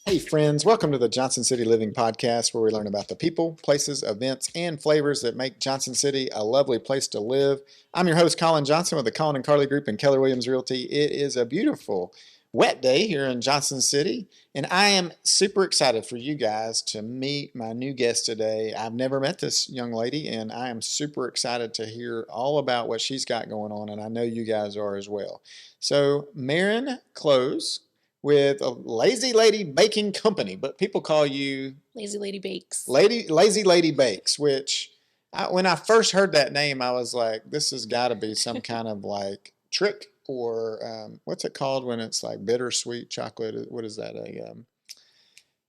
Hey, friends, welcome to the Johnson City Living Podcast, where we learn about the people, places, events, and flavors that make Johnson City a lovely place to live. I'm your host, Colin Johnson, with the Colin and Carly Group and Keller Williams Realty. It is a beautiful, wet day here in Johnson City, and I am super excited for you guys to meet my new guest today. I've never met this young lady, and I am super excited to hear all about what she's got going on, and I know you guys are as well. So, Maren Close with a Lazy Lady Baking Company, but people call you Lazy Lady Bakes. Lazy Lady Bakes, which when I first heard that name, I was like, this has got to be some kind of like trick or what's it called when it's like bittersweet chocolate? What is that?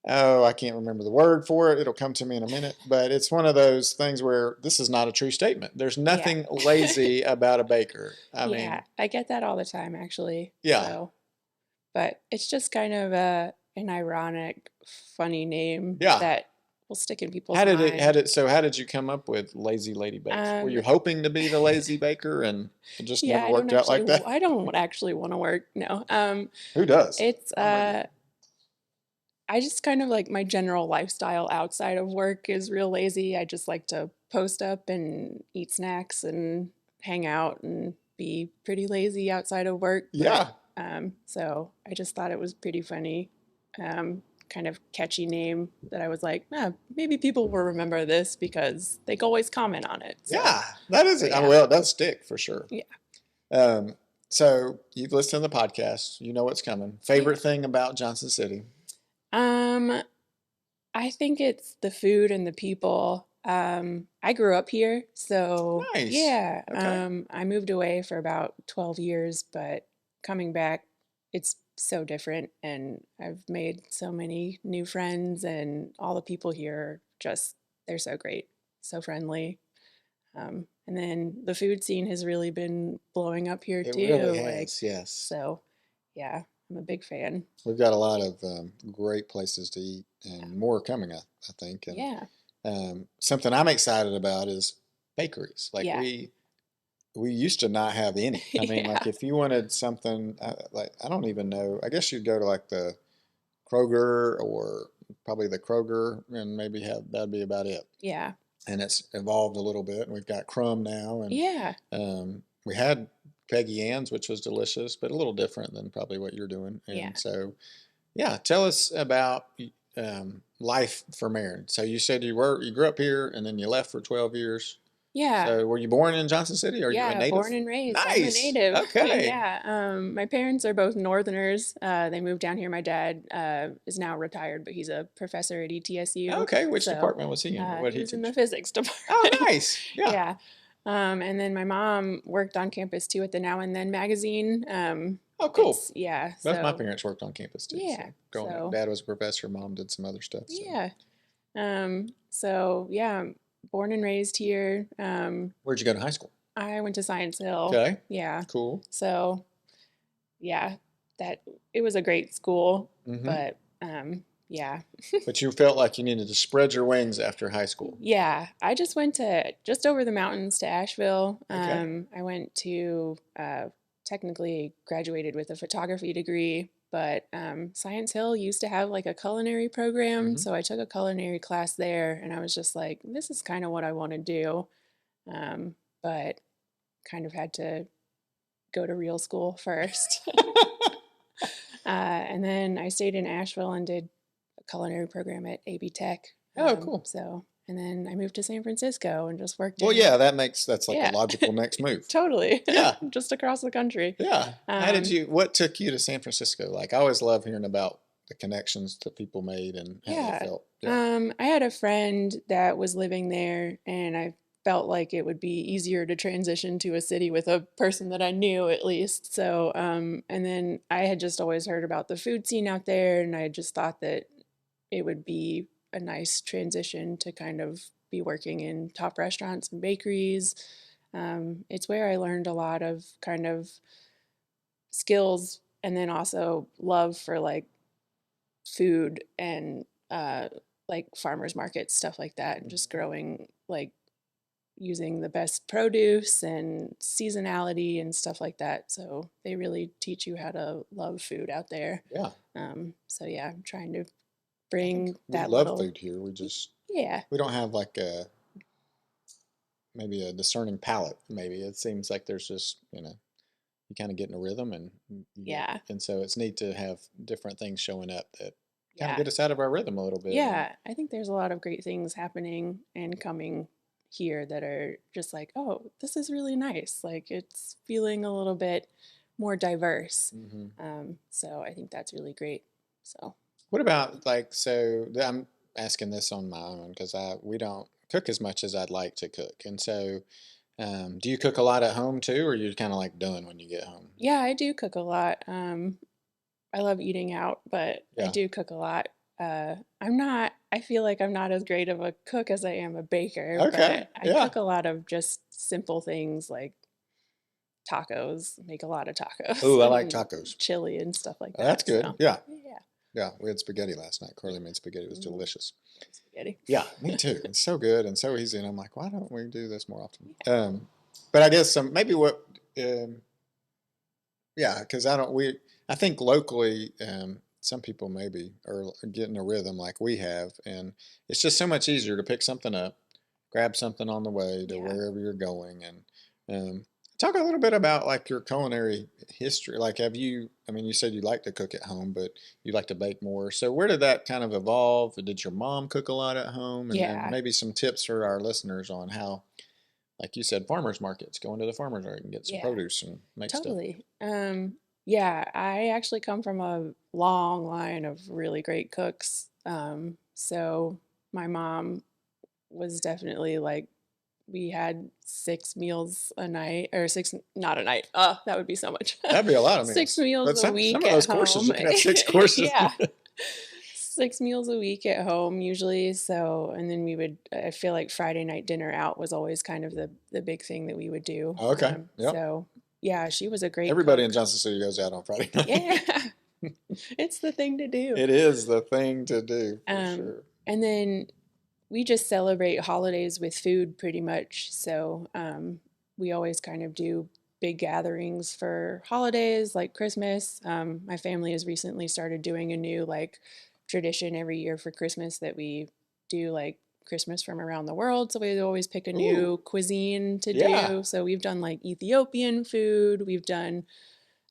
I can't remember the word for it. It'll come to me in a minute, but it's one of those things where this is not a true statement. There's nothing lazy about a baker. I mean, I get that all the time, actually. yeah. So, but it's just kind of an ironic, funny name Yeah. that will stick in people's mind. How did you come up with Lazy Lady Bakes? Were you hoping to be the lazy baker and it just never worked out like that? I don't actually want to work. No. Who does? It's I just kind of like my general lifestyle outside of work is real lazy. I just like to post up and eat snacks and hang out and be pretty lazy outside of work. Yeah. So I just thought it was pretty funny, kind of catchy name that I was like, maybe people will remember this because they always comment on it. So, yeah, that is it. Yeah. Well, it does stick for sure. Yeah. So you've listened to the podcast. You know what's coming. Favorite thing about Johnson City? I think it's the food and the people. I grew up here, so nice. Yeah. Okay. I moved away for about 12 years, but coming back, it's so different, and I've made so many new friends, and all the people here they're so great, so friendly. And then the food scene has really been blowing up here too. It really has, yes. So, yeah, I'm a big fan. We've got a lot of great places to eat, and more coming, I think. And, yeah. Something I'm excited about is bakeries. Like we used to not have any. I mean, like if you wanted something, like I don't even know. I guess you'd go to like the Kroger or probably the Kroger, and maybe that'd be about it. Yeah. And it's evolved a little bit, and we've got Crumb now, and yeah. We had Peggy Ann's, which was delicious, but a little different than probably what you're doing. And so, yeah, tell us about life for Maren. So you said you grew up here, and then you left for 12 years. Yeah. So were you born in Johnson City? Or are you a native? Born and raised. Nice. I'm a native. Okay. Yeah. My parents are both Northerners. They moved down here. My dad is now retired, but he's a professor at ETSU. Okay. Which department was he in? He was in the physics department. Oh, nice. Yeah. Yeah. And then my mom worked on campus too at the Now and Then magazine. Oh, cool. Yeah. Both my parents worked on campus too. Yeah. So Dad was a professor. Mom did some other stuff. So. Yeah. So yeah, born and raised here. Where'd you go to high school? I went to Science Hill. Okay. Yeah. Cool. So, yeah, it was a great school, but yeah. But you felt like you needed to spread your wings after high school. Yeah, I just went to just over the mountains to Asheville. Okay. I went to technically graduated with a photography degree, but Science Hill used to have like a culinary program, so I took a culinary class there, and I was just like, this is kind of what I want to do, but kind of had to go to real school first. And then I stayed in Asheville and did a culinary program at AB Tech. Oh, cool. So, and then I moved to San Francisco and just worked. Well, yeah, that's like a logical next move. Totally. Yeah. Just across the country. Yeah. What took you to San Francisco? Like, I always love hearing about the connections that people made and how they felt. Yeah. I had a friend that was living there, and I felt like it would be easier to transition to a city with a person that I knew at least. So, and then I had just always heard about the food scene out there, and I just thought that it would be a nice transition to kind of be working in top restaurants and bakeries. It's where I learned a lot of kind of skills, and then also love for like food and like farmers markets, stuff like that, and just growing like using the best produce and seasonality and stuff like that. So they really teach you how to love food out there. Yeah. So yeah, I'm trying to I think bring we that love little, food here. yeah, We don't have like maybe a discerning palate. Maybe it seems like there's just, you kind of get in a rhythm and yeah, and so it's neat to have different things showing up that kind of yeah. get us out of our rhythm a little bit. And Yeah, I think there's a lot of great things happening and coming here that are just like, oh, this is really nice. Like it's feeling a little bit more diverse. hmm So I think that's really great. So What about like, so I'm asking this on my own because we don't cook as much as I'd like to cook. And so, do you cook a lot at home too, or you're kind of like done when you get home? yeah, I do cook a lot. I love eating out, but I Yeah. do cook a lot. I'm not, I feel like I'm not as great of a cook as I am a baker, Okay. but I Yeah. cook a lot of just simple things like tacos, make a lot of tacos Oh, I like and tacos. chili and stuff like That's that. good. So, Yeah. yeah. Yeah. We had spaghetti last night. Carly made spaghetti. It was Mm, delicious. spaghetti. Yeah, me too. It's so good and so easy. And I'm like, why don't we do this more often? But I guess maybe um, yeah, because I think locally, some people maybe are getting a rhythm like we have. And it's just so much easier to pick something up, grab something on the way to Yeah. wherever you're going. And talk a little bit about like your culinary history. Like, I mean, you said you like to cook at home, but you like to bake more. So where did that kind of evolve? Did your mom cook a lot at home? And then Yeah. maybe some tips for our listeners on how, like you said, farmers markets, going to the farmers market and get some Yeah. produce and make stuff. Totally. Yeah, I actually come from a long line of really great cooks. So my mom was definitely like we had 6 meals a night or six, not a night. Oh, that would be so much. That'd be a lot of 6 meals But a some week of at those courses, home. you can have 6 courses. Yeah. 6 meals a week at home usually. So, and then we would, I feel like Friday night dinner out was always kind of the big thing that we would do. Okay. Yep. So yeah, she was a great Everybody in cook. Johnson City goes out on Friday night. Yeah. It's the thing to do. It is the thing to do for Um, sure. and then we just celebrate holidays with food pretty much. So we always kind of do big gatherings for holidays like Christmas. My family has recently started doing a new like tradition every year for Christmas that we do like Christmas from around the world. So we always pick a Ooh, new cuisine to yeah. do. So we've done like Ethiopian food, we've done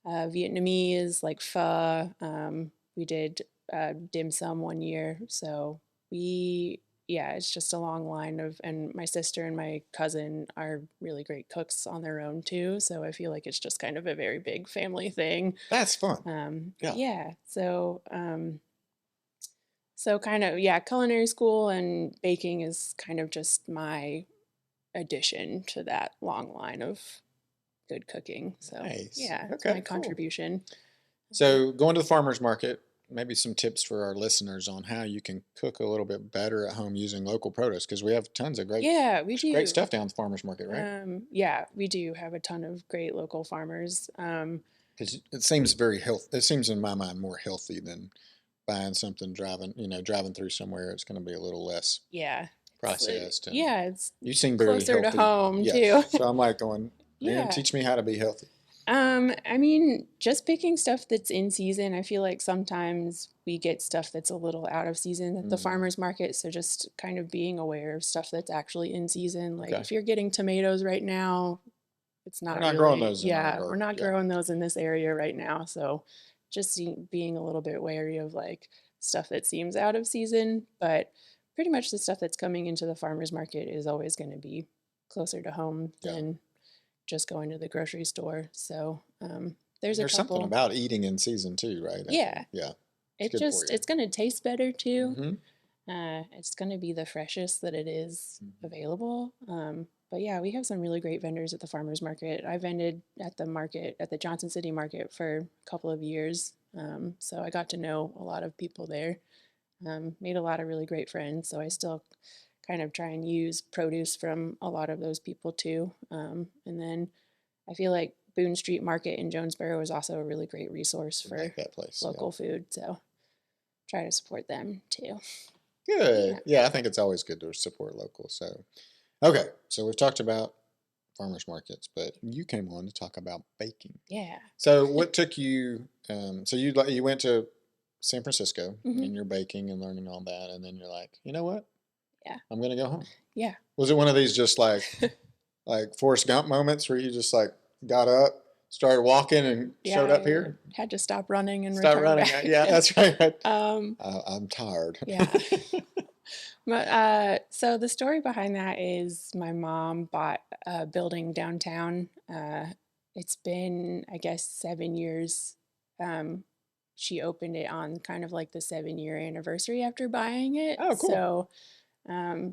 Vietnamese like pho. We did dim sum one year. So we, yeah, it's just a long line of, and my sister and my cousin are really great cooks on their own too. So I feel like it's just kind of a very big family thing. That's fun. Yeah. Yeah. So kind of, yeah, culinary school and baking is kind of just my addition to that long line of good cooking. So Nice. yeah, it's my Okay, cool. contribution. So going to the farmer's market, maybe some tips for our listeners on how you can cook a little bit better at home using local produce because we have tons of Yeah, we great do. stuff down at the farmer's market, right? Yeah, we do have a ton of great local farmers. Because it seems very health. It seems in my mind more healthy than buying something driving through somewhere. It's going to be a little less Yeah, processed and yeah, it's you seem very closer to healthy. home too. Yes. So I'm like going, man, Yeah. teach me how to be healthy. I mean, just picking stuff that's in season. I feel like sometimes we get stuff that's a little out of season at the Mm, farmers market. So just kind of being aware of stuff that's actually in season. Like okay. if you're getting tomatoes right now, it's We're not not growing really, those in our yeah, we're garden. not Yeah. growing those in this area right now. So just being a little bit wary of like stuff that seems out of season. But pretty much the stuff that's coming into the farmers market is always going to be closer to home Yeah. than just going to the grocery store. So And there's a there's something couple. about eating in season too, right? I think. Yeah, Yeah. It's it good for just you. it's going to taste better too. Mm-hmm. It's going to be the freshest that it is Mm-hmm. available. But yeah, we have some really great vendors at the farmers market. I vended at the market at the Johnson City market for a couple of years, so I got to know a lot of people there. Made a lot of really great friends. So I still kind of try and use produce from a lot of those people too. And then I feel like Boone Street Market in Jonesboro is also a really great resource I like for that place. Yeah. local food. So try to support them too. Good. Yeah. Yeah, I think it's always good to support local. So, Okay, so we've talked about farmers markets, but you came on to talk about baking. Yeah. So what took you? So you went to San Francisco Hmm. and you're baking and learning all that, and then you're like, you know what? Yeah. I'm gonna go home. Yeah. Was it one of these just like Forrest Gump moments where you just like got up, started walking, and Yeah. showed up I here? had to stop running and Start return running. back. Yeah, that's right. um, I'm tired. yeah. But so the story behind that is my mom bought a building downtown. It's been, I guess, 7 years. Um, she opened it on kind of like the 7 year anniversary after buying it. Oh, cool. So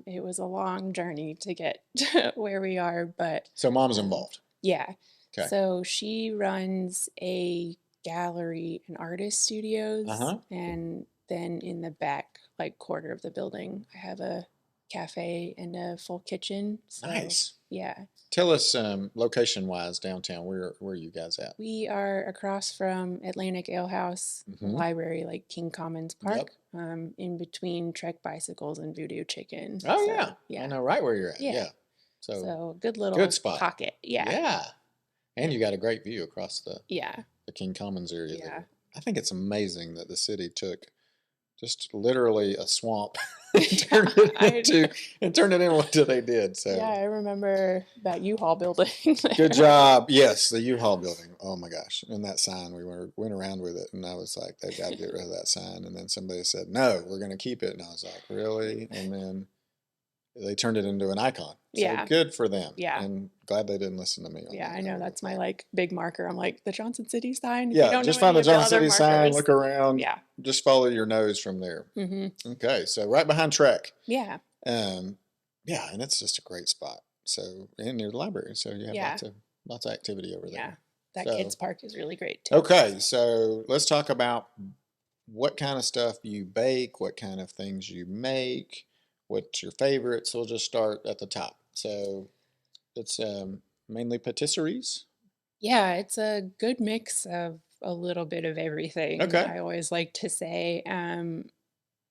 it was a long journey to get to where we are, but So mom's um, involved. yeah. Okay. So she runs a gallery and artist Uh studios, huh. and then in the back, like quarter of the building, I have a cafe and a full kitchen. So Nice. yeah, Tell us location wise downtown. Where are you guys at? we are across from Atlantic Ale House Mm-hmm. Library, like King Commons Yep. Park, in between Trek Bicycles and Voodoo Chicken. Oh So yeah, I yeah, know right where you're at. yeah. Yeah. So So good good little spot. pocket. Yeah, Yeah. And yeah, you got a great view across yeah, the King Commons area yeah. there. I think it's amazing that the city took just literally a swamp and turned it I into what they did. yeah, So I remember that U-Haul building good there. job. Yes, the U-Haul building. Oh my gosh. And that sign, went around with it and I was like, they've got to get rid of that sign. And then somebody said, no, we're going to keep it. And I was like, really? And then they turned it into an icon. So Yeah, good for them. yeah, And glad they didn't listen to me on yeah. that. I I know would have that's my thought. like big marker. I'm like the Johnson City sign. If you Yeah, don't know just find any the of the Johnson other City sign, markers, look around, yeah. just follow your nose from there. Mm-hmm. Okay, so right behind Trek. Yeah, Um, yeah, and it's just a great spot. So and near the library, so you have yeah, lots of activity over yeah. there. That kids So park is really great too. okay, so let's talk about what kind of stuff you bake, what kind of things you make, what's your favorites. We'll just start at the top. So it's mainly patisseries. Yeah, it's a good mix of a little bit of everything. Okay. I always like to say.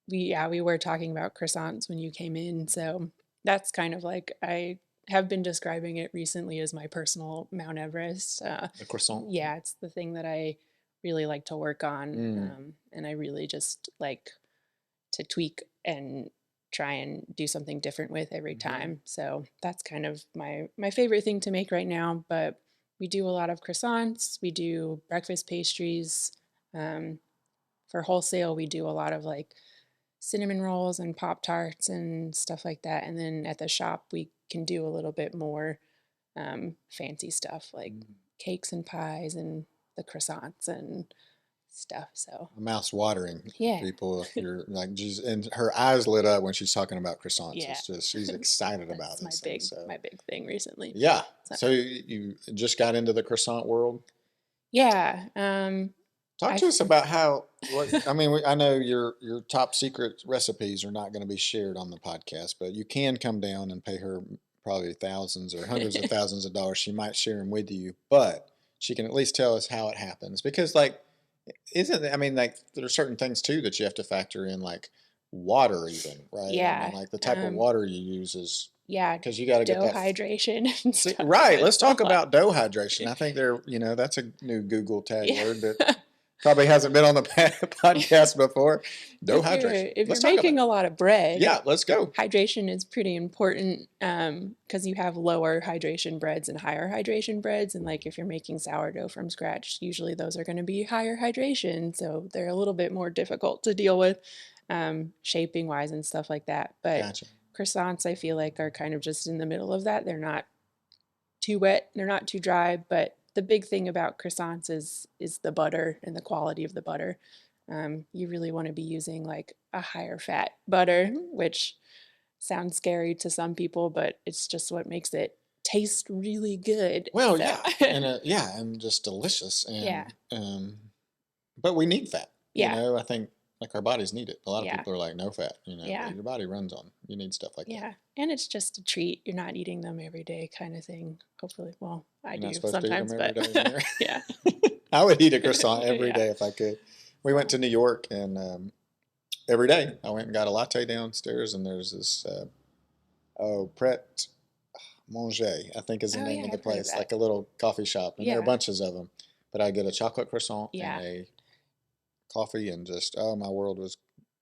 We were talking about croissants when you came in, so that's kind of like I have been describing it recently as my personal Mount Everest. The croissant. Yeah, it's the thing that I really like to work on, Mm. and I really just like to tweak and try and do something different with every Mm-hmm. time. So that's kind of my favorite thing to make right now. But we do a lot of croissants. We do breakfast pastries. Um, for wholesale, we do a lot of like cinnamon rolls and pop tarts and stuff like that. And then at the shop, we can do a little bit more fancy stuff like cakes and pies and the croissants and stuff. So Mouth's watering, yeah, people. If you're like, geez, and her eyes lit up when she's talking about croissants. yeah, It's just she's excited about that's my these big things. So my big thing recently. yeah. So So you just got into the croissant world. yeah, Talk I to us about how. What I mean, I know your top secret recipes are not going to be shared on the podcast, but you can come down and pay her probably thousands or hundreds of thousands of dollars. She might share them with you, but she can at least tell us how it happens. Because like, isn't I mean like there are certain things too that you have to factor in, like water, even right? I mean yeah, like the type of water you use is yeah, because you got to get dough that. hydration and See, stuff. right. Let's It's a talk lot. about dough hydration. I think that's a new Google tag Yeah. word that probably hasn't been on the podcast before. Dough hydration. If you're Let's talk about making it. a lot of bread, Yeah, let's go. hydration is pretty important because you have lower hydration breads and higher hydration breads. And like if you're making sourdough from scratch, usually those are going to be higher hydration. So they're a little bit more difficult to deal with shaping wise and stuff like that. But Gotcha. croissants, I feel like, are kind of just in the middle of that. They're not too wet, they're not too dry. But the big thing about croissants is the butter and the quality of the butter. You really want to be using like a higher fat butter, which sounds scary to some people, but it's just what makes it taste really good. Well, So, yeah, and just delicious, yeah, and but we need fat. yeah, I think like our bodies need it. A lot of yeah, people are like no fat. yeah, But your body runs on. You need stuff like that. yeah. And it's just a treat. You're not eating them every day, kind of thing. Hopefully, well, I You're not do supposed to eat them sometimes, every but day. Mary. yeah, I would eat a croissant every yeah, day if I could. We went to New York, and every day I went and got a latte downstairs, and there's this Pret Manger, I think is the Oh name yeah, of the I've heard of place, that. like a little coffee shop, and there are Yeah, bunches of them. But I get a chocolate croissant and yeah, a coffee, and just oh, my world was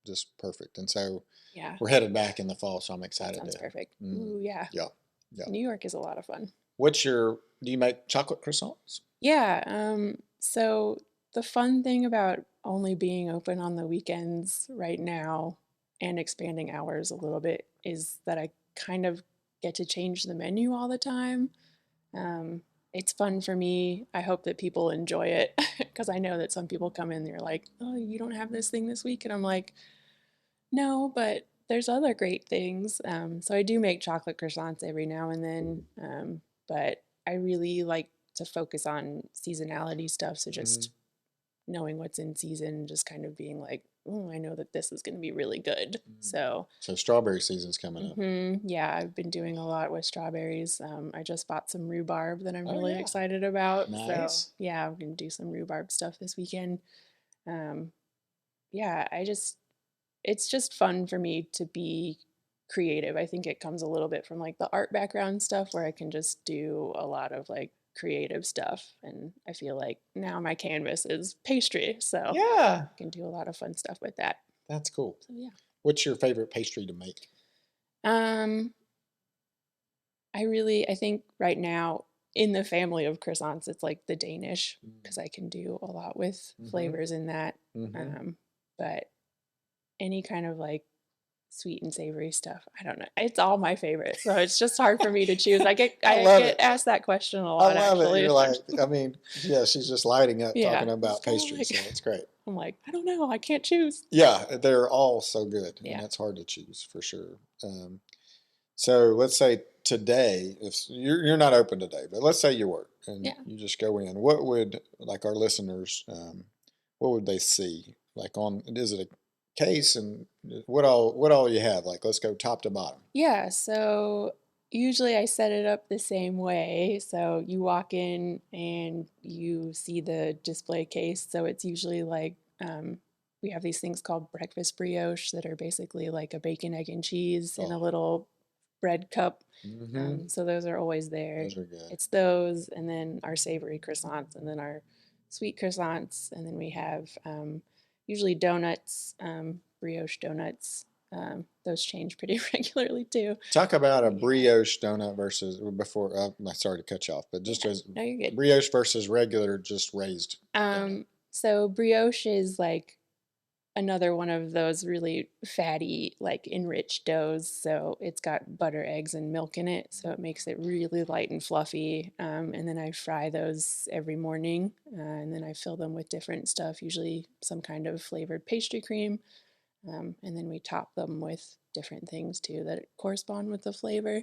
just perfect. And so yeah. we're headed back in the fall, so I'm That excited sounds to. perfect. Mm, Ooh, yeah. yeah, yeah. New York is a lot of fun. What's your? Do you make chocolate croissants? Yeah, so the fun thing about only being open on the weekends right now and expanding hours a little bit is that I kind of get to change the menu all the time. Um, it's fun for me. I hope that people enjoy it because I know that some people come in, they're like, "Oh, you don't have this thing this week," and I'm like, "No, but there's other great things." So I do make chocolate croissants every now and then, but I really like to focus on seasonality stuff. So Hmm. just knowing what's in season, just kind of being like, "Oh, I know that this is going to be really good." So, So strawberry season's coming up. yeah, I've been doing a lot with strawberries. I just bought some rhubarb that I'm Oh really yeah, excited about. So, nice. yeah, I'm going to do some rhubarb stuff this weekend. Um, yeah, it's just fun for me to be creative. I think it comes a little bit from like the art background stuff where I can just do a lot of like creative stuff. And I feel like now my canvas is pastry. So Yeah, I can do a lot of fun stuff with that. that's cool. So yeah. What's your favorite pastry to make? Um, I think right now in the family of croissants, it's like the Danish because I can do a lot with Mm-hmm. flavors in that. Mm-hmm. But any kind of like sweet and savory stuff. I don't know. It's all my favorite, so it's just hard for me to choose. I I love get it. asked that question a I lot love it. actually. You're like, I mean, yeah, she's just lighting up Yeah, talking it's about kind of pastry, like so it's great. I'm like, I don't know, I can't choose. Yeah, they're all so good, and Yeah, that's hard to choose for sure. So let's say today, if you're not open today, but let's say you work and yeah. you just go in, what would like our listeners, what would they see? Like on, is it a case and what all you have? Like let's go top to bottom. Yeah, so usually I set it up the same way. So you walk in and you see the display case. So it's usually like we have these things called breakfast brioche that are basically like a bacon, egg, and cheese in a Oh, little bread cup. mm-hmm. So those are always there. Those are good. It's those, and then our savory croissants, and then our sweet croissants, and then we have usually donuts, brioche donuts. Those change pretty regularly too. Talk about a Yeah, brioche donut versus before. I'm sorry to cut you off, but just yeah. as No, you're good. brioche versus regular, just raised donut. So brioche is like another one of those really fatty, like enriched doughs. So it's got butter, eggs, and milk in it. So it makes it really light and fluffy. And then I fry those every morning. And then I fill them with different stuff, usually some kind of flavored pastry cream. And then we top them with different things too that correspond with the flavor.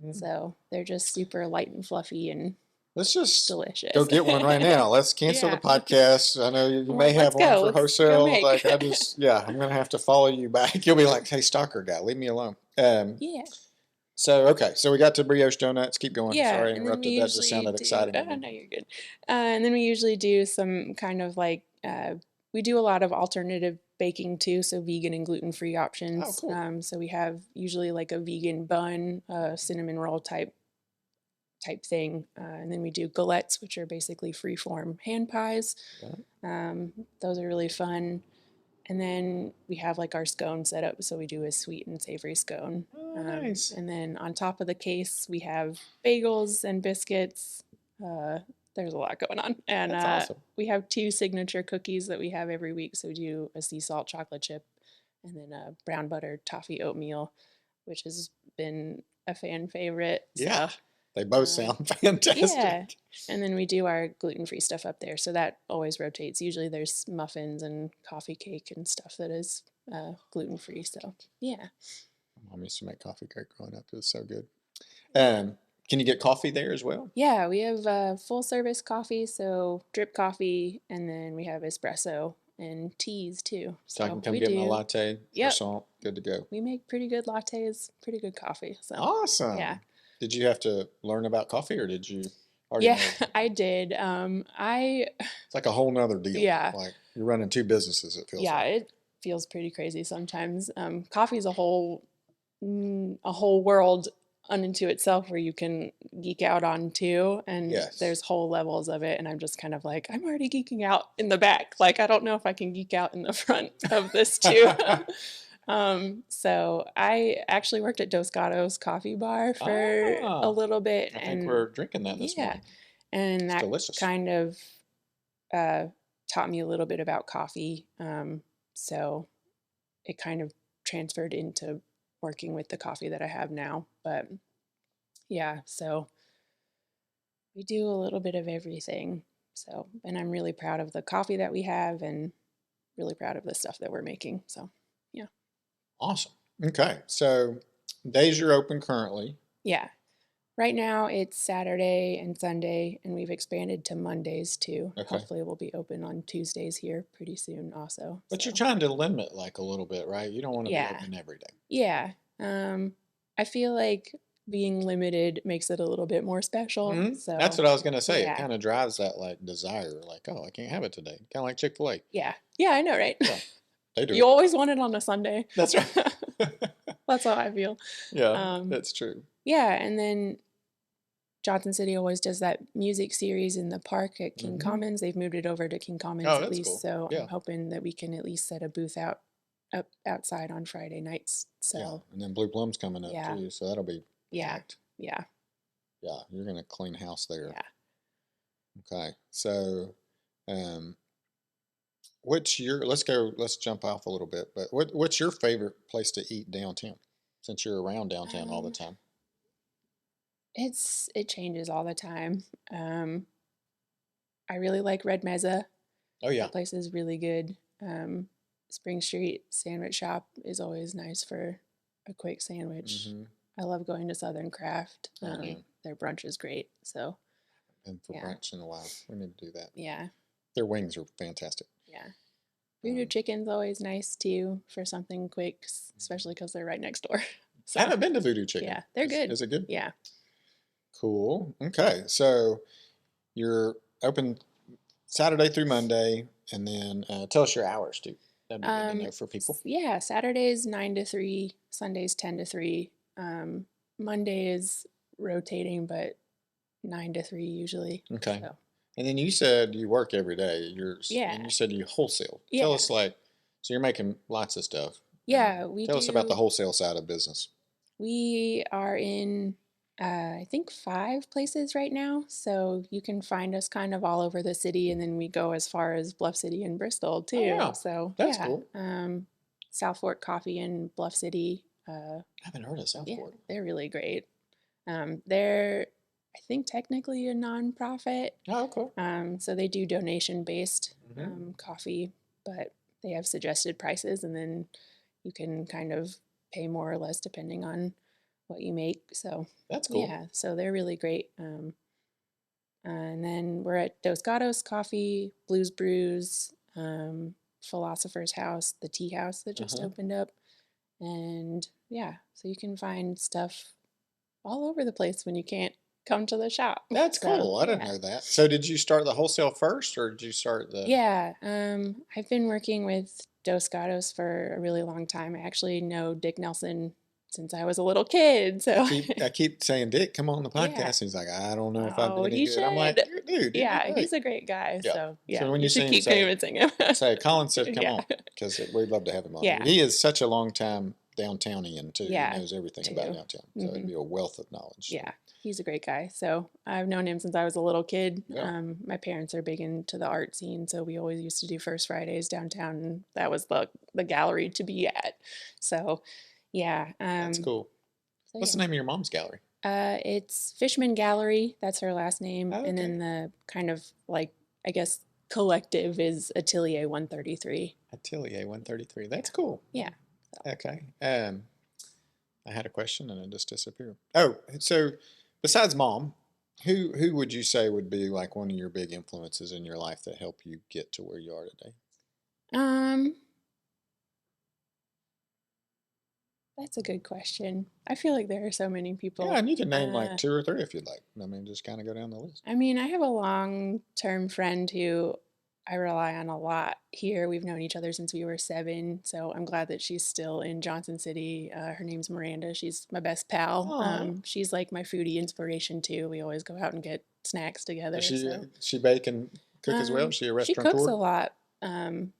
Mhm. So they're just super light and fluffy and Let's just go delicious. get one right now. Let's cancel the Yeah. podcast. I know you I'm may like, have let's one go. for Let's go wholesale. make. Like I just, yeah, I'm gonna have to follow you back. You'll be like, "Hey, stalker guy, leave me alone." Yeah. So okay, so we got to brioche donuts. Keep going. Yeah, Sorry, I and then we interrupted. That just usually sounded do. exciting to me. No, you're good. And then we usually do some kind of like we do a lot of alternative baking too, so vegan and gluten-free Oh, options. cool. So we have usually like a vegan bun, cinnamon roll type thing, and then we do galettes, which are basically free-form hand pies. Yeah. Those are really fun. And then we have like our scone set up, so we do a sweet and savory scone. Oh, nice. And then on top of the case, we have bagels and biscuits. Uh, there's a lot going on. And That's awesome. we have two signature cookies that we have every week. So we do a sea salt chocolate chip and then a brown butter toffee oatmeal, which has been a fan favorite. Yeah, So they both um, sound yeah. fantastic. And then we do our gluten-free stuff up there. So that always rotates. Usually there's muffins and coffee cake and stuff that is gluten-free. So yeah. Mom used to make coffee cake growing up. It was so good. Um, can you get coffee there as well? Yeah, we have full service coffee, so drip coffee, and then we have espresso and teas too. So I can So come we get my do. latte, Yep. croissant, good to go. We make pretty good lattes, pretty good coffee. So yeah. Awesome. Did you have to learn about coffee or did you already Yeah, know? I did. It's like a whole nother deal. Yeah. Like you're running two businesses, it feels Yeah, like. it feels pretty crazy sometimes. Coffee is a whole world unto itself where you can geek out on too. And Yes. there's whole levels of it. And I'm just kind of like, I'm already geeking out in the back. Like, I don't know if I can geek out in the front of this too. So I actually worked at Dos Gatos Coffee Bar for a little bit. I think we're drinking that this yeah, morning. and It's that delicious. kind of taught me a little bit about coffee. So it kind of transferred into working with the coffee that I have now. But yeah, so we do a little bit of everything. So, and I'm really proud of the coffee that we have and really proud of the stuff that we're making. So, yeah. Awesome. Okay. So days you're open currently. Yeah. Right now it's Saturday and Sunday, and we've expanded to Mondays too. Okay. Hopefully we'll be open on Tuesdays here pretty soon also. But so. you're trying to limit like a little bit, right? You don't want to be open every day. Yeah. I feel like being limited makes it a little bit more special. So that's what I was going to say. yeah. It kind of drives that like desire, like, oh, I can't have it today. Kind of like Chick-fil-A. Yeah. Yeah, I know, right? Yeah, they do. You always want it on a Sunday. That's right. That's how I feel. Yeah, that's true. Yeah, and then Johnson City always does that music series in the park at King Commons. They've moved it over to King Commons at least. Cool. So I'm hoping that we can at least set a booth outside on Friday nights. So yeah, and then Blue Plum's coming up too, so that'll be packed. Yeah. Yeah, you're gonna clean house there. Yeah. Okay, so let's jump off a little bit, but what's your favorite place to eat downtown, since you're around downtown all the time? It changes all the time. I really like Red Mesa. Oh yeah. That place is really good. Spring Street Sandwich Shop is always nice for a quick sandwich. I love going to Southern Craft. Their brunch is great. So and for brunch in a while. We need to do that. Yeah. Their wings are fantastic. Yeah. Voodoo Chicken's always nice too for something quick, especially because they're right next door. So, I haven't been to Voodoo Chicken. Yeah, they're good. Is it good? Yeah. Cool. Okay, so you're open Saturday through Monday, and then tell us your hours too. That'd be good to know for people. Yeah, Saturdays 9 to 3, Sundays 10 to 3. Monday is rotating, but 9 to 3 usually. Okay. So. And then you said you work every day. And you said you wholesale. Yeah. Tell us so you're making lots of stuff. Yeah, Tell us about the wholesale side of business. We are in, I think, 5 places right now. So you can find us kind of all over the city, and then we go as far as Bluff City and Bristol too. Oh, wow. So that's cool. South Fork Coffee in Bluff City. I haven't heard of South Fork. They're really great. They're, I think, technically a nonprofit. Oh, cool. So they do donation-based coffee, but they have suggested prices, and then you can kind of pay more or less depending on what you make. So that's cool. Yeah, so they're really great. And then we're at Dos Gatos Coffee, Blues Brews, Philosopher's House, the tea house that just opened up. And yeah, so you can find stuff all over the place when you can't come to the shop. That's cool. I didn't know that. So did you start the wholesale first, or did you start the... Yeah, I've been working with Dos Gatos for a really long time. I actually know Dick Nelson since I was a little kid. So I keep saying, Dick, come on the podcast. Yeah. He's like, I don't know if I'm any good. Should. I'm like, dude. Yeah, he's a great guy. Yeah. So yeah, so when you should keep convincing him. Say, Colin said, come on, because we'd love to have him on. Yeah. He is such a long time downtownian too. Yeah, he knows everything about downtown. So it'd be a wealth of knowledge. Yeah, he's a great guy. So I've known him since I was a little kid. Yeah. My parents are big into the art scene, so we always used to do First Fridays downtown, and that was the gallery to be at. So yeah. That's cool. So, what's the name of your mom's gallery? It's Fishman Gallery. That's her last name. Oh, okay. And then the kind of like, I guess, collective is Atelier 133. Atelier 133. That's cool. Yeah. Okay. I had a question and it just disappeared. Oh, so besides mom, who would you say would be like one of your big influences in your life that help you get to where you are today? That's a good question. I feel like there are so many people. Yeah, and you can name like 2 or 3 if you'd like. I mean, just kind of go down the list. I mean, I have a long-term friend who I rely on a lot here. We've known each other since we were 7, so I'm glad that she's still in Johnson City. Her name's Miranda. She's my best pal. Oh, She's like my foodie inspiration too. We always go out and get snacks does together. she So she bake and cook as well? Is she a she cooks a restaurateur? lot.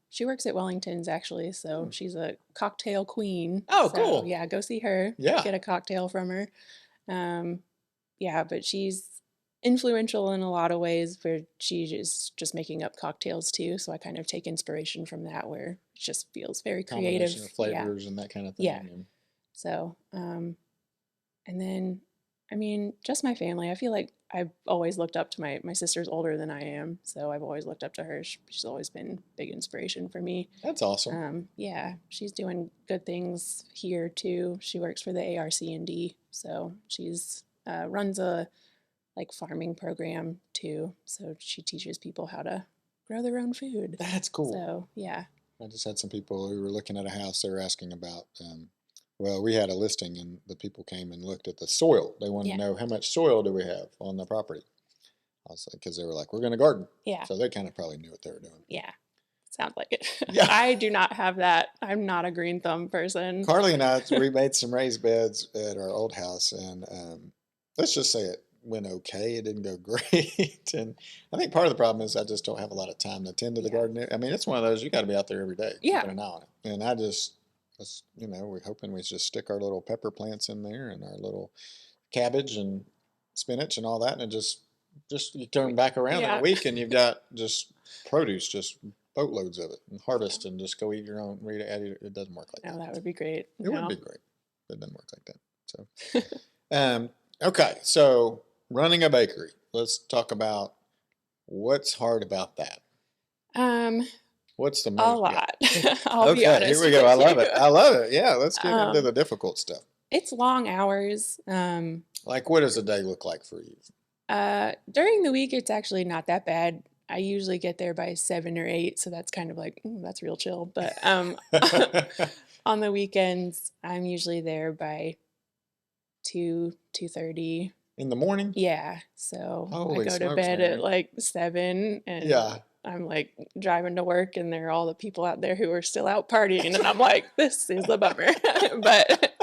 She works at Wellington's actually, Hmm. so she's a cocktail queen. Oh, So cool. yeah, go see her. Yeah. Get a cocktail from her. Um, yeah, but she's influential in a lot of ways where she is just making up cocktails too. So I kind of take inspiration from that where it just feels very Combination creative. of Yeah. flavors and that kind of Yeah. thing. And So, and then, I mean, just my family. I feel like I've always looked up to my sister's older than I am. So I've always looked up to her. She's always been big inspiration for me. that's awesome. Yeah, she's doing good things here too. She works for the ARC&D. So she's runs a like farming program too. So she teaches people how to grow their own food. That's cool. So yeah, I just had some people who were looking at a house. They were asking about, well, we had a listing and the people came and looked at the soil. They wanted to yeah, know how much soil do we have on the property. I was like, because they were like, we're going to garden. yeah, So they kind of probably knew what they were doing. yeah. Sounds like it. Yeah. I do not have that. I'm not a green thumb person. Carly and I, we made some raised beds at our old house, and let's just say it went okay. It didn't go great, and I think part of the problem is I just don't have a lot of time to tend to the Yeah. garden. I mean, it's one of those you got to be out there every day, Yeah. keeping an eye on it. And I just, we're hoping we just stick our little pepper plants in there and our little cabbage and spinach and all that, and it just you turn back around in a Yeah. week and you've got just produce, just boatloads of it, and harvest and just go eat your own. It doesn't work like No, that. that would be great. It would No. be great. It doesn't work like that. So, okay. So running a bakery. Let's talk about what's hard about that. What's the A most? lot. Yeah. I'll be Okay, honest here we go. with I love it. you. I love it. Yeah, let's get into the Um, difficult stuff. it's long hours. Like, what does a day look like for you? During the week, it's actually not that bad. I usually get there by 7 or 8, so that's kind of like, that's real chill. But on the weekends, I'm usually there by 2:30. In the morning? Yeah, so I Holy go to smokes, bed at Mary. like 7, and Yeah. I'm like driving to work, and there are all the people out there who are still out partying, and I'm like, this is a bummer, but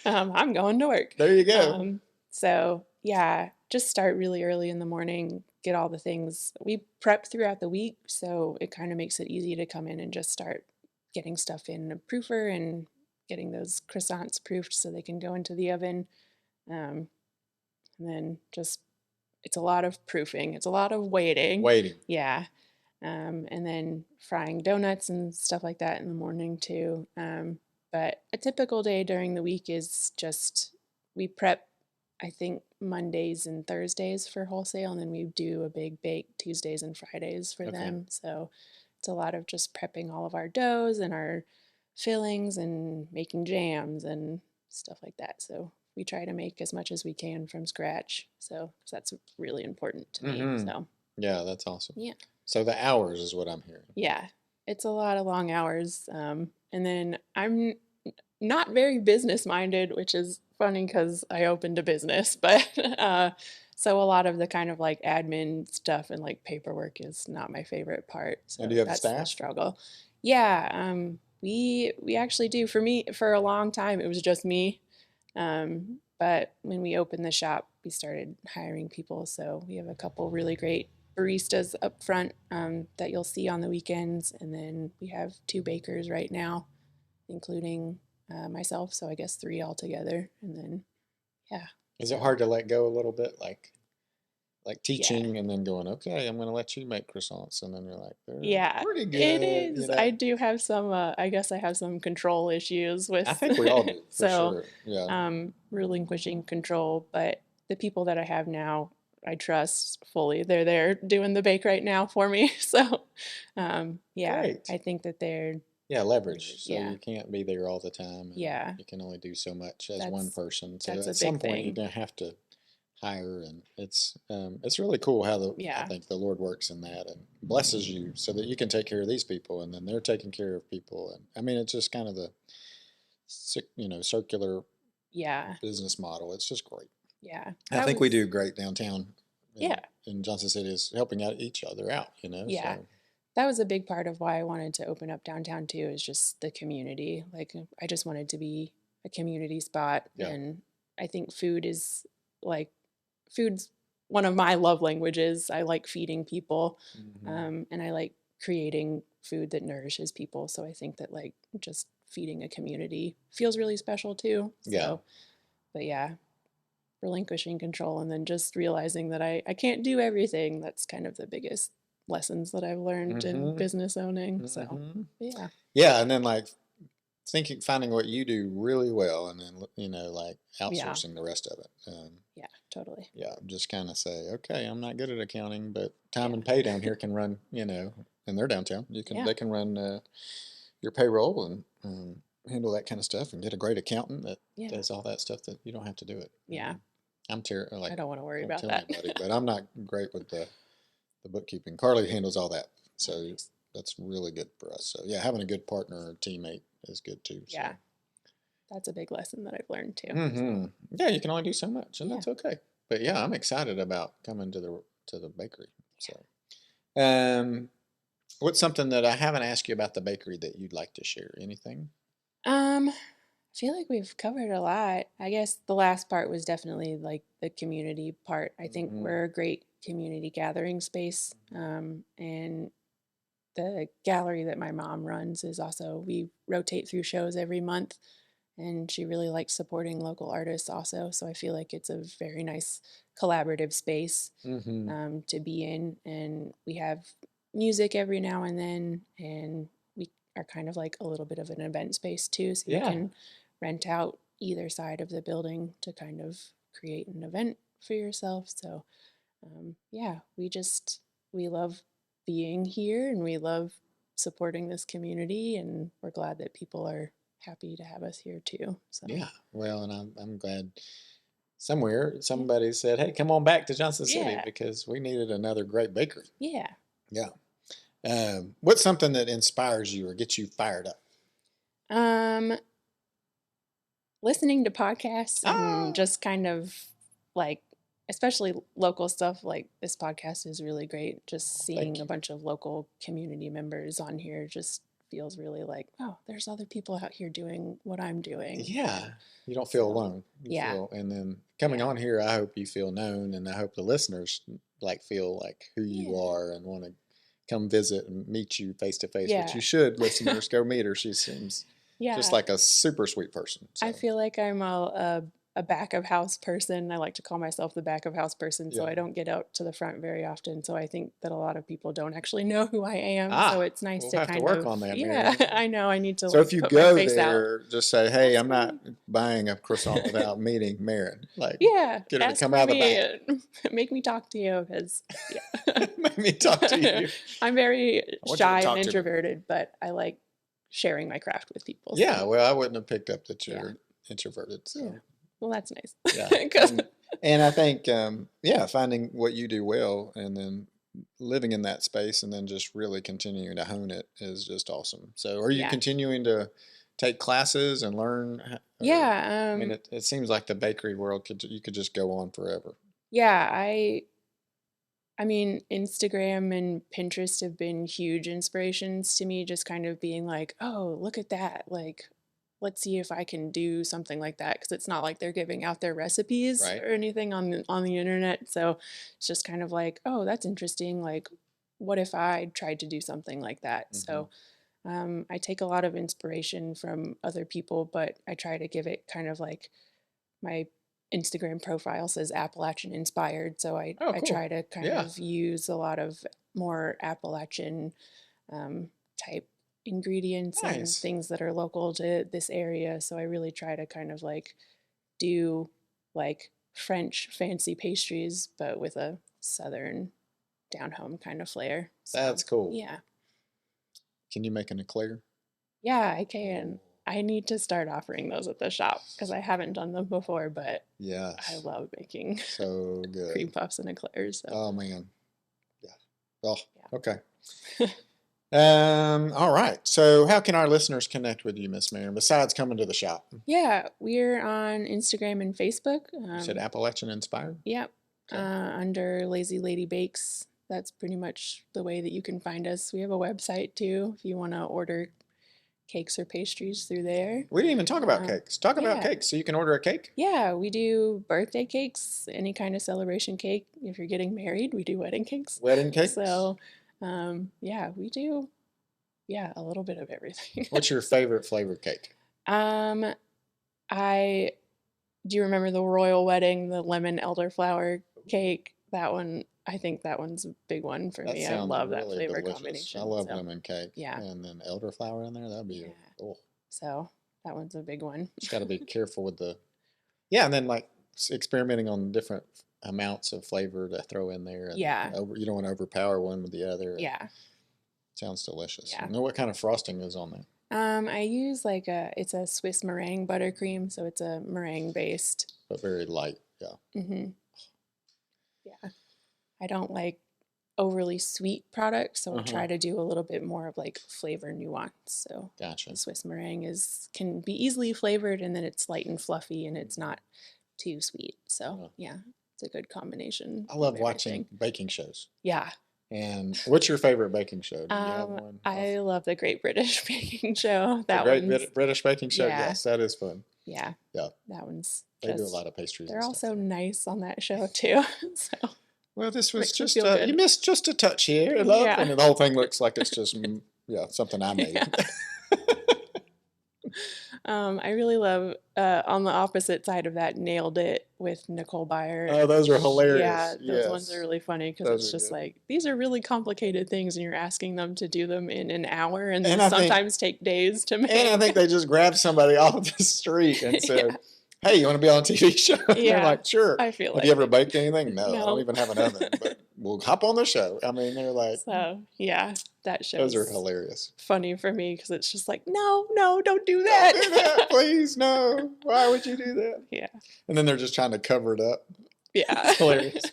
I'm going to work. There you go. So yeah, just start really early in the morning, get all the things. We prep throughout the week, so it kind of makes it easy to come in and just start getting stuff in a proofer and getting those croissants proofed so they can go into the oven. Um, and then just it's a lot of proofing. It's a lot of waiting. Waiting. Yeah. And then frying donuts and stuff like that in the morning too. But a typical day during the week is just we prep, I think, Mondays and Thursdays for wholesale, and then we do a big bake Tuesdays and Fridays for Okay. them. So it's a lot of just prepping all of our doughs and our fillings and making jams and stuff like that. So we try to make as much as we can from scratch. So 'cause that's really important to me. Mhm. So Yeah, that's awesome. yeah. So the hours is what I'm hearing. Yeah, it's a lot of long hours. And then I'm not very business minded, which is funny because I opened a business, but so a lot of the kind of like admin stuff and like paperwork is not my favorite part. So And do you have that's staff? the struggle. Yeah, we actually do. For me, for a long time, it was just me. But when we opened the shop, we started hiring people. So we have a couple really great baristas up front that you'll see on the weekends. And then we have 2 bakers right now, including myself. So I guess 3 altogether. And then, yeah. Is it hard to let go a little bit, like Yeah. teaching and then going, okay, I'm going to let you make croissants, and then you're like, they're Yeah, pretty good. it You is. know? I do have some, I guess I have some control issues with, I think we all do, for so sure. Yeah. relinquishing control. But the people that I have now, I trust fully. They're there doing the bake right now for me. So, yeah, Great. I think that they're, Yeah, leverage. So yeah, you can't be there all the time. And yeah, you can only do so much as one that's person. So that's a at some big point, you're thing. going to have to hire, and it's really cool how I Yeah, think the Lord works in that and blesses you so that you can take care of these people, and then they're taking care of people. And I mean, it's just kind of the circular yeah, business model. It's just great. yeah. I That think we was, do great downtown yeah, in Johnson City, is helping out each other out, yeah. so that was a big part of why I wanted to open up downtown too, is just the community. Like I just wanted to be a community spot. Yeah. And I think like food's one of my love languages. I like feeding people. And I like creating food that nourishes people. So I think that like just feeding a community feels really special too. Yeah. So, but yeah, relinquishing control and then just realizing that I can't do everything. That's kind of the biggest lessons that I've learned in business owning. So yeah. Yeah. And then like finding what you do really well and then, like Yeah. outsourcing the rest of it. Yeah, totally. Yeah. Just kind of say, okay, I'm not good at accounting, but Time and Pay down here can run, and they're downtown. They can run your payroll and handle that kind of stuff and get a great accountant that does all that stuff that you don't have to do it. Yeah. I'm terrible. Like, I don't want to worry about tell that. anybody, but I'm not great with the bookkeeping. Carly handles all that. So that's really good for us. So yeah, having a good partner or teammate is good too. So. Yeah. That's a big lesson that I've learned too. So. Yeah, you can only do so much, and that's okay. But yeah, I'm excited about coming to the bakery. So, what's something that I haven't asked you about the bakery that you'd like to share? Anything? I feel like we've covered a lot. I guess the last part was definitely like the community part. I think we're a great community gathering space. And the gallery that my mom runs is also, we rotate through shows every month, and she really likes supporting local artists also. So I feel like it's a very nice collaborative space to be in. And we have music every now and then, and we are kind of like a little bit of an event space too. So you can rent out either side of the building to kind of create an event for yourself. So we love being here and we love supporting this community, and we're glad that people are happy to have us here too. So yeah, well, and I'm glad somebody said, "Hey, come on back to Johnson City because we needed another great bakery." Yeah. What's something that inspires you or gets you fired up? Listening to podcasts and just kind of like, especially local stuff. Like this podcast is really great. Just seeing a bunch of local community members on here just feels really like, oh, there's other people out here doing what I'm doing. Yeah. You don't feel alone. And then coming on here, I hope you feel known, and I hope the listeners feel like who you are and want to come visit and meet you face to face. Which you should, listeners, go meet her. She seems just like a super sweet person. So. I feel like I'm a back of house person. I like to call myself the back of house person, so I don't get out to the front very often. So I think that a lot of people don't actually know who I am. So it's nice to kind of work on that. Yeah, Mary. I know. I need to. So if you go there, just say, "Hey, I'm not buying a croissant without meeting Maren." Get her to come out of the back. Make me talk to you because make me talk to you. I'm very shy and introverted, but I like sharing my craft with people. Yeah, well, I wouldn't have picked up that you're introverted. So. Yeah. Well, that's nice. And I think, finding what you do well and then living in that space and then just really continuing to hone it is just awesome. So are you continuing to take classes and learn? Yeah. I mean, it seems like the bakery world, you could just go on forever. Yeah, I mean, Instagram and Pinterest have been huge inspirations to me, just kind of being like, oh, look at that. Like, let's see if I can do something like that. Because it's not like they're giving out their recipes or anything on the internet. So it's just kind of like, oh, that's interesting. Like, what if I tried to do something like that? So I take a lot of inspiration from other people, but I try to give it kind of like my Instagram profile says Appalachian inspired. So I try to kind of use a lot of more Appalachian type ingredients and things that are local to this area. So I really try to kind of like do like French fancy pastries, but with a Southern down home kind of flair. So, that's cool. Yeah. Can you make an eclair? Yeah, I can. I need to start offering those at the shop because I haven't done them before, but I love making so good cream puffs and eclairs. So. Oh man. Yeah. Oh, okay. All right. So how can our listeners connect with you, Miss Maren, besides coming to the shop? Yeah, we're on Instagram and Facebook. You said Appalachian Inspired? Yep. Under Lazy Lady Bakes. that's pretty much the way that you can find us. We have a website too if you want to order cakes or pastries through there. We didn't even talk about cakes. Talk about Yeah. cakes. So you can order a cake? Yeah, we do birthday cakes, any kind of celebration cake. If you're getting married, we do wedding cakes. Wedding cakes? So, yeah, we do, yeah, a little bit of everything. What's your favorite flavor cake? I do you remember the royal wedding, the lemon elderflower cake? That one, I think that one's a big one for That me. I sounds love that really flavor delicious. combination. I love So, lemon cake. yeah. And then elderflower in there, that'd be Yeah. cool. So that one's a big one. Just got to be careful with the, yeah, and then like experimenting on different amounts of flavor to throw in there. And Yeah. you don't want to overpower one with the other. Yeah. Sounds delicious. Yeah. You know what kind of frosting is on there? I use it's a Swiss meringue buttercream, so it's a meringue based. But very light, yeah. Mm-hmm. Yeah. I don't like overly sweet products, so I try to do a little bit more of like flavor nuance. So Gotcha. Swiss meringue can be easily flavored, and then it's light and fluffy, and it's not too sweet. So yeah, it's a good combination. I love watching baking shows. Yeah. And what's your favorite baking show? Do you have one? I love the Great British Baking Show. The Great British Baking Show. Yeah. Yes, that is fun. Yeah. Yeah. That one's. They do a lot of pastries. They're also nice on that show too. So. Well, this was just you missed just a touch here, love, and the whole thing looks like it's just something I made. I really love on the opposite side of that, Nailed It with Nicole Byer. Oh, those are hilarious. Yeah, those ones are really funny because it's just like these are really complicated things, and you're asking them to do them in an hour, and sometimes take days to make. And I think they just grabbed somebody off the street and said, "Hey, you want to be on a TV show?" They're like, "Sure." I feel Have you ever baked anything? No, I don't even have an oven, but we'll hop on the show. I mean, they're like, so yeah, that show. Those are hilarious. Funny for me because it's just like, no, don't do that. Don't do that, please, no. Why would you do that? Yeah. And then they're just trying to cover it up. Yeah. It's hilarious.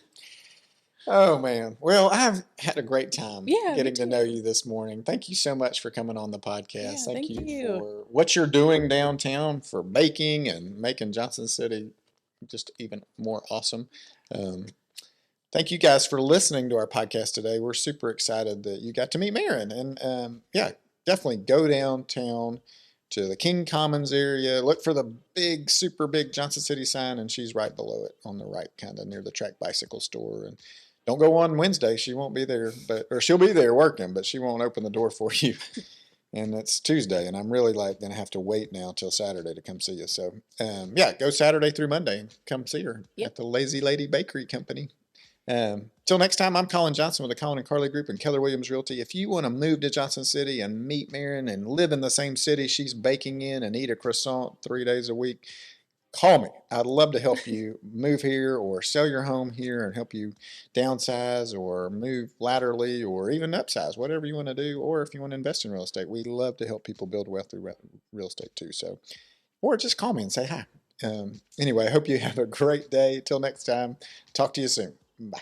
Oh, man. Well, I've had a great time getting to know you this morning. Thank you so much for coming on the podcast. Yeah, thank you for what you're doing downtown for baking and making Johnson City just even more awesome. Thank you guys for listening to our podcast today. We're super excited that you got to meet Maren. And definitely go downtown to the King Commons area. Look for the big, super big Johnson City sign, and she's right below it on the right, kind of near the Track Bicycle store. And don't go on Wednesday. She won't be there, or she'll be there working, but she won't open the door for you. And it's Tuesday, and I'm really going to have to wait now till Saturday to come see you. So, go Saturday through Monday and come see her at the Lazy Lady Bakery Company. Till next time, I'm Colin Johnson with the Colin and Carly Group and Keller Williams Realty. If you want to move to Johnson City and meet Maren and live in the same city she's baking in and eat a croissant 3 days a week, call me. I'd love to help you move here or sell your home here and help you downsize or move laterally or even upsize, whatever you want to do. Or if you want to invest in real estate, we love to help people build wealth through real estate too. So, or just call me and say hi. Anyway, I hope you have a great day. Till next time, talk to you soon. Bye.